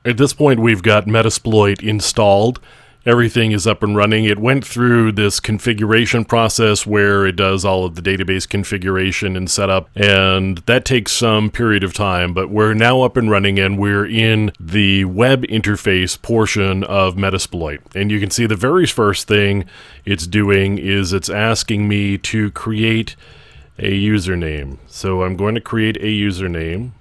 At this point, we've got Metasploit installed. Everything is up and running. It went through this configuration process where it does all of the database configuration and setup, and that takes some period of time, but we're now up and running and we're in the web interface portion of Metasploit. And you can see the very first thing it's doing is it's asking me to create a username. So I'm going to create a username.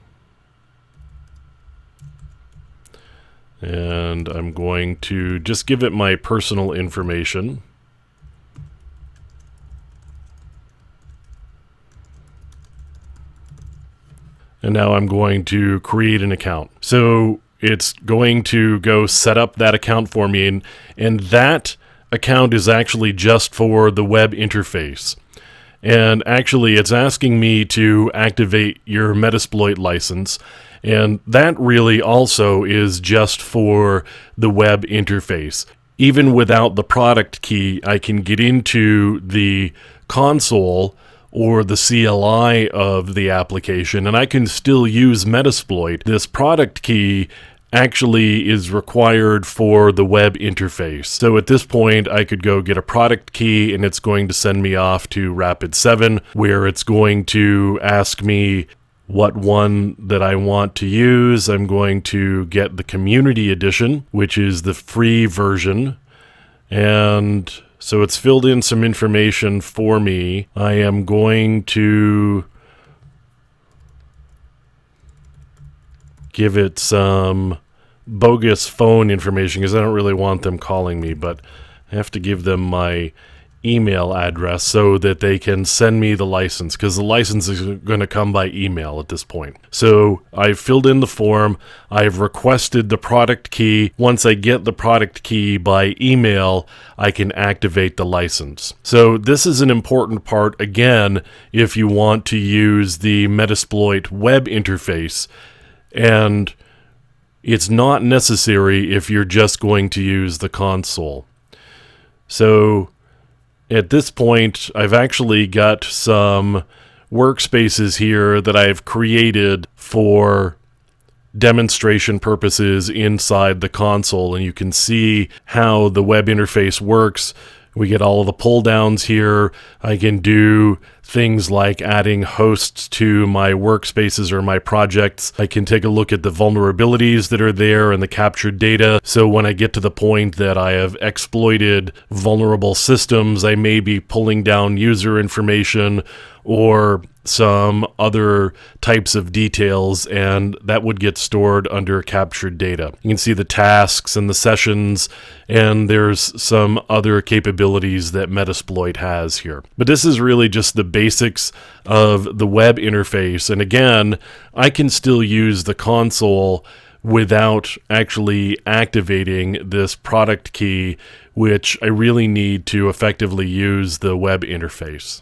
And I'm going to just give it my personal information. And now I'm going to create an account. So it's going to go set up that account for me, and that account is actually just for the web interface. And actually it's asking me to activate your Metasploit license. And that really also is just for the web interface. Even without the product key, I can get into the console or the CLI of the application, and I can still use Metasploit. This product key actually is required for the web interface. So at this point, I could go get a product key, and it's going to send me off to Rapid7, where it's going to ask me what one that I want to use. I'm going to get the community edition, which is the free version. And so it's filled in some information for me. I am going to give it some bogus phone information because I don't really want them calling me, but I have to give them my email address so that they can send me the license, because the license is going to come by email at this point. So I've filled in the form, I've requested the product key. Once I get the product key by email, I can activate the license. So this is an important part, again, if you want to use the Metasploit web interface, and it's not necessary if you're just going to use the console. So at this point, I've actually got some workspaces here that I've created for demonstration purposes inside the console, and you can see how the web interface works. We get all of the pull downs here. I can do things like adding hosts to my workspaces or my projects. I can take a look at the vulnerabilities that are there and the captured data. So when I get to the point that I have exploited vulnerable systems, I may be pulling down user information or some other types of details, and that would get stored under captured data. You can see the tasks and the sessions, and there's some other capabilities that Metasploit has here. But this is really just the basics of the web interface, and again, I can still use the console without actually activating this product key, which I really need to effectively use the web interface.